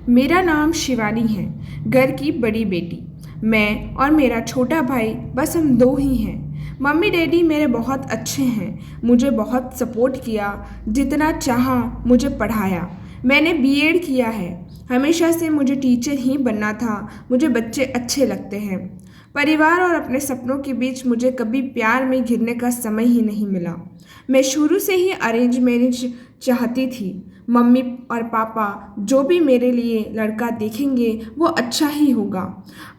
मेरा नाम शिवानी है, घर की बड़ी बेटी। मैं और मेरा छोटा भाई, बस हम दो ही हैं। मम्मी डैडी मेरे बहुत अच्छे हैं, मुझे बहुत सपोर्ट किया, जितना चाहा मुझे पढ़ाया। मैंने बीएड किया है। हमेशा से मुझे टीचर ही बनना था, मुझे बच्चे अच्छे लगते हैं। परिवार और अपने सपनों के बीच मुझे कभी प्यार में घिरने का समय ही नहीं मिला। मैं शुरू से ही अरेंज मैरिज चाहती थी। मम्मी और पापा जो भी मेरे लिए लड़का देखेंगे वो अच्छा ही होगा।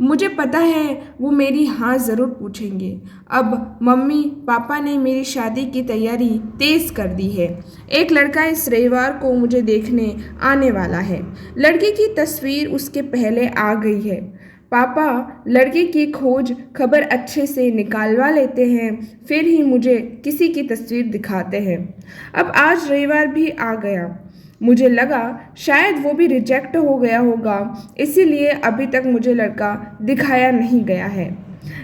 मुझे पता है वो मेरी हाँ ज़रूर पूछेंगे। अब मम्मी पापा ने मेरी शादी की तैयारी तेज़ कर दी है। एक लड़का इस रविवार को मुझे देखने आने वाला है। लड़के की तस्वीर उसके पहले आ गई है। पापा लड़के की खोज खबर अच्छे से निकालवा लेते हैं, फिर ही मुझे किसी की तस्वीर दिखाते हैं। अब आज रविवार भी आ गया। मुझे लगा शायद वो भी रिजेक्ट हो गया होगा, इसीलिए अभी तक मुझे लड़का दिखाया नहीं गया है।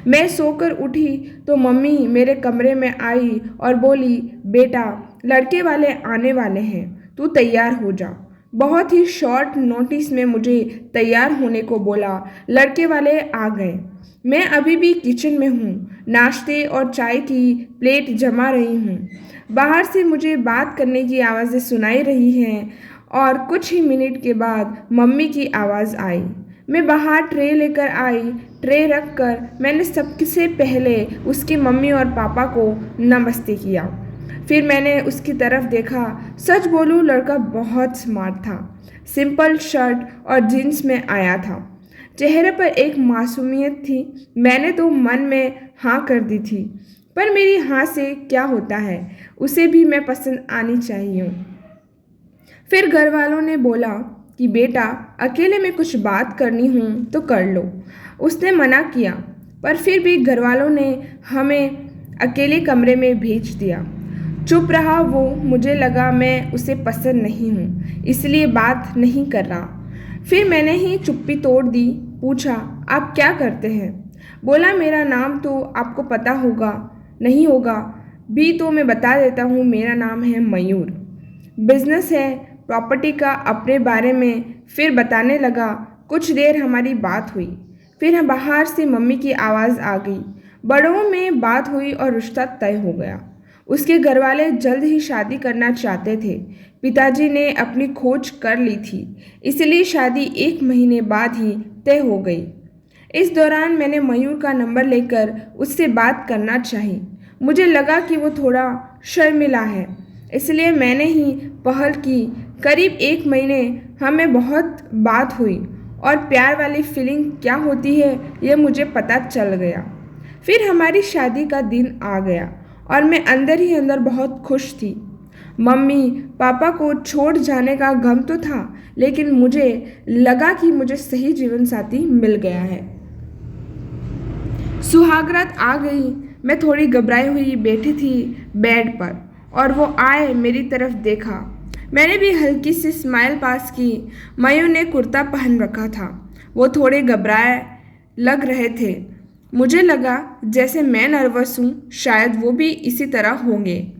मैं सोकर उठी तो मम्मी मेरे कमरे में आई और बोली, बेटा लड़के वाले आने वाले हैं, तू तैयार हो जा। बहुत ही शॉर्ट नोटिस में मुझे तैयार होने को बोला। लड़के वाले आ गए। मैं अभी भी किचन में हूँ, नाश्ते और चाय की प्लेट जमा रही हूँ। बाहर से मुझे बात करने की आवाज़ें सुनाई रही हैं और कुछ ही मिनट के बाद मम्मी की आवाज़ आई। मैं बाहर ट्रे लेकर आई। ट्रे रख कर मैंने सबसे पहले उसकी मम्मी और पापा को नमस्ते किया। फिर मैंने उसकी तरफ देखा। सच बोलूं लड़का बहुत स्मार्ट था। सिंपल शर्ट और जीन्स में आया था। चेहरे पर एक मासूमियत थी। मैंने तो मन में हाँ कर दी थी, पर मेरी हाँ से क्या होता है, उसे भी मैं पसंद आनी चाहिए। फिर घर वालों ने बोला कि बेटा अकेले में कुछ बात करनी हो तो कर लो। उसने मना किया, पर फिर भी घर वालों ने हमें अकेले कमरे में भेज दिया। चुप रहा वो। मुझे लगा मैं उसे पसंद नहीं हूँ, इसलिए बात नहीं कर रहा। फिर मैंने ही चुप्पी तोड़ दी। पूछा, आप क्या करते हैं? बोला, मेरा नाम तो आपको पता होगा नहीं होगा भी तो मैं बता देता हूँ, मेरा नाम है मयूर। बिजनेस है, प्रॉपर्टी का, अपने बारे में फिर बताने लगा। कुछ देर हमारी बात हुई। फिर हम बाहर से मम्मी की आवाज़ आ गई। बड़ों में बात हुई और रिश्ता तय हो गया। उसके घरवाले जल्द ही शादी करना चाहते थे। पिताजी ने अपनी खोज कर ली थी, इसलिए शादी 1 महीने बाद ही तय हो गई। इस दौरान मैंने मयूर का नंबर लेकर उससे बात करना चाही। मुझे लगा कि वो थोड़ा शर्मिला है, इसलिए मैंने ही पहल की। करीब 1 महीने हमें बहुत बात हुई और प्यार वाली फीलिंग क्या होती है ये मुझे पता चल गया। फिर हमारी शादी का दिन आ गया और मैं अंदर ही अंदर बहुत खुश थी। मम्मी पापा को छोड़ जाने का गम तो था, लेकिन मुझे लगा कि मुझे सही जीवन साथी मिल गया है। सुहागरात आ गई। मैं थोड़ी घबराई हुई बैठी थी बेड पर और वो आए, मेरी तरफ देखा। मैंने भी हल्की सी स्माइल पास की। मयूर ने कुर्ता पहन रखा था। वो थोड़े घबराए लग रहे थे। मुझे लगा जैसे मैं नर्वस हूँ, शायद वो भी इसी तरह होंगे।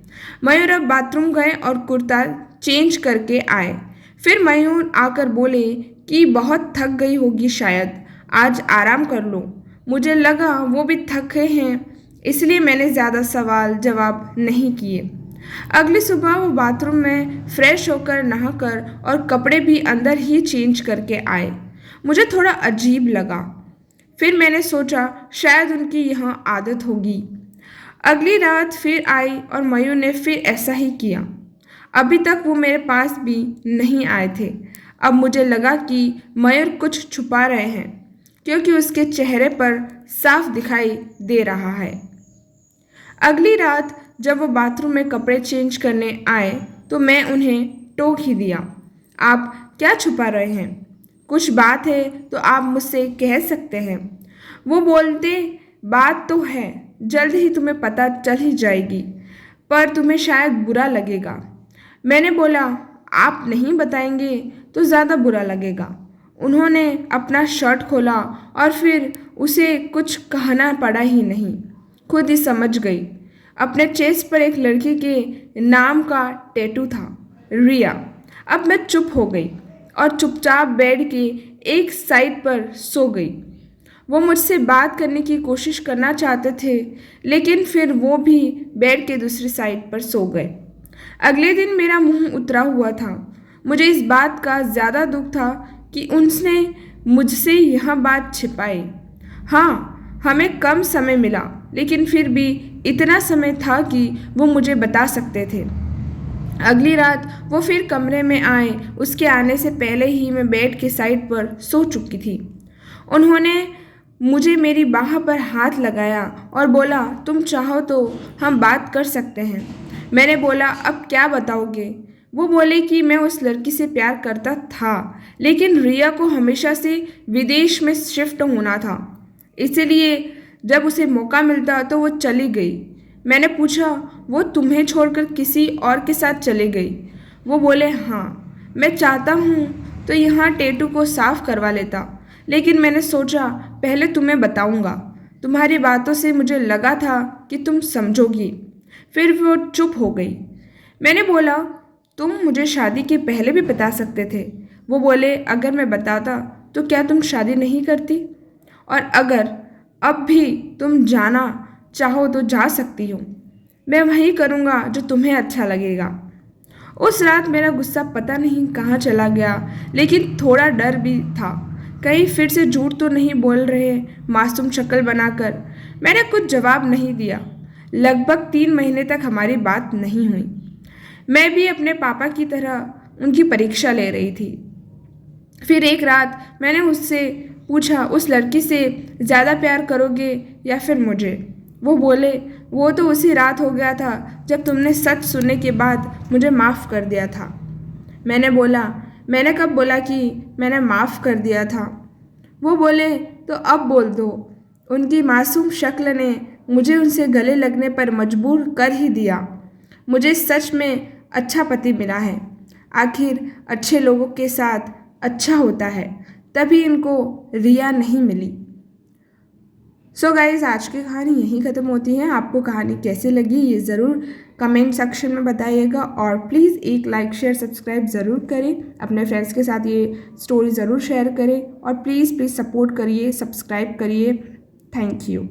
मयूर अब बाथरूम गए और कुर्ता चेंज करके आए। फिर मयूर आकर बोले कि बहुत थक गई होगी शायद, आज आराम कर लो। मुझे लगा वो भी थके हैं, इसलिए मैंने ज़्यादा सवाल जवाब नहीं किए। अगली सुबह वो बाथरूम में फ्रेश होकर नहाकर और कपड़े भी अंदर ही चेंज करके आए। मुझे थोड़ा अजीब लगा। फिर मैंने सोचा शायद उनकी यहाँ आदत होगी। अगली रात फिर आई और मयूर ने फिर ऐसा ही किया। अभी तक वो मेरे पास भी नहीं आए थे। अब मुझे लगा कि मयूर कुछ छुपा रहे हैं, क्योंकि उसके चेहरे पर साफ दिखाई दे रहा है। अगली रात जब वो बाथरूम में कपड़े चेंज करने आए तो मैं उन्हें टोक ही दिया। आप क्या छुपा रहे हैं? कुछ बात है तो आप मुझसे कह सकते हैं। वो बोलते, बात तो है, जल्द ही तुम्हें पता चल ही जाएगी, पर तुम्हें शायद बुरा लगेगा। मैंने बोला, आप नहीं बताएंगे तो ज़्यादा बुरा लगेगा। उन्होंने अपना शर्ट खोला और फिर उसे कुछ कहना पड़ा ही नहीं, खुद ही समझ गई। अपने चेस्ट पर एक लड़की के नाम का टैटू था, रिया। अब मैं चुप हो गई और चुपचाप बेड के एक साइड पर सो गई। वो मुझसे बात करने की कोशिश करना चाहते थे, लेकिन फिर वो भी बेड के दूसरी साइड पर सो गए। अगले दिन मेरा मुंह उतरा हुआ था। मुझे इस बात का ज़्यादा दुख था कि उसने मुझसे यह बात छिपाई। हाँ, हमें कम समय मिला, लेकिन फिर भी इतना समय था कि वो मुझे बता सकते थे। अगली रात वो फिर कमरे में आए। उसके आने से पहले ही मैं बेड के साइड पर सो चुकी थी। उन्होंने मुझे मेरी बाह पर हाथ लगाया और बोला, तुम चाहो तो हम बात कर सकते हैं। मैंने बोला, अब क्या बताओगे? वो बोले कि मैं उस लड़की से प्यार करता था, लेकिन रिया को हमेशा से विदेश में शिफ्ट होना था, इसलिए जब उसे मौका मिलता तो वो चली गई। मैंने पूछा, वो तुम्हें छोड़कर किसी और के साथ चली गई? वो बोले, हाँ, मैं चाहता हूँ तो यहाँ टैटू को साफ करवा लेता, लेकिन मैंने सोचा पहले तुम्हें बताऊँगा। तुम्हारी बातों से मुझे लगा था कि तुम समझोगी। फिर वो चुप हो गई। मैंने बोला, तुम मुझे शादी के पहले भी बता सकते थे। वो बोले, अगर मैं बताता तो क्या तुम शादी नहीं करती? और अगर अब भी तुम जाना चाहो तो जा सकती हो। मैं वही करूँगा जो तुम्हें अच्छा लगेगा। उस रात मेरा गुस्सा पता नहीं कहाँ चला गया, लेकिन थोड़ा डर भी था। कहीं फिर से झूठ तो नहीं बोल रहे मासूम शक्ल बनाकर। मैंने कुछ जवाब नहीं दिया। लगभग 3 महीने तक हमारी बात नहीं हुई। मैं भी अपने पापा की तरह उनकी परीक्षा ले रही थी। फिर एक रात मैंने उससे पूछा, उस लड़की से ज़्यादा प्यार करोगे या फिर मुझे? वो बोले, वो तो उसी रात हो गया था जब तुमने सच सुनने के बाद मुझे माफ़ कर दिया था। मैंने बोला, मैंने कब बोला कि मैंने माफ़ कर दिया था? वो बोले, तो अब बोल दो। उनकी मासूम शक्ल ने मुझे उनसे गले लगने पर मजबूर कर ही दिया। मुझे सच में अच्छा पति मिला है। आखिर अच्छे लोगों के साथ अच्छा होता है, तभी इनको रिया नहीं मिली। सो गाइज, आज की कहानी यहीं ख़त्म होती है। आपको कहानी कैसी लगी ये ज़रूर कमेंट सेक्शन में बताइएगा, और प्लीज़ एक लाइक शेयर सब्सक्राइब ज़रूर करें। अपने फ्रेंड्स के साथ ये स्टोरी ज़रूर शेयर करें, और प्लीज़ सपोर्ट करिए, सब्सक्राइब करिए। Thank you.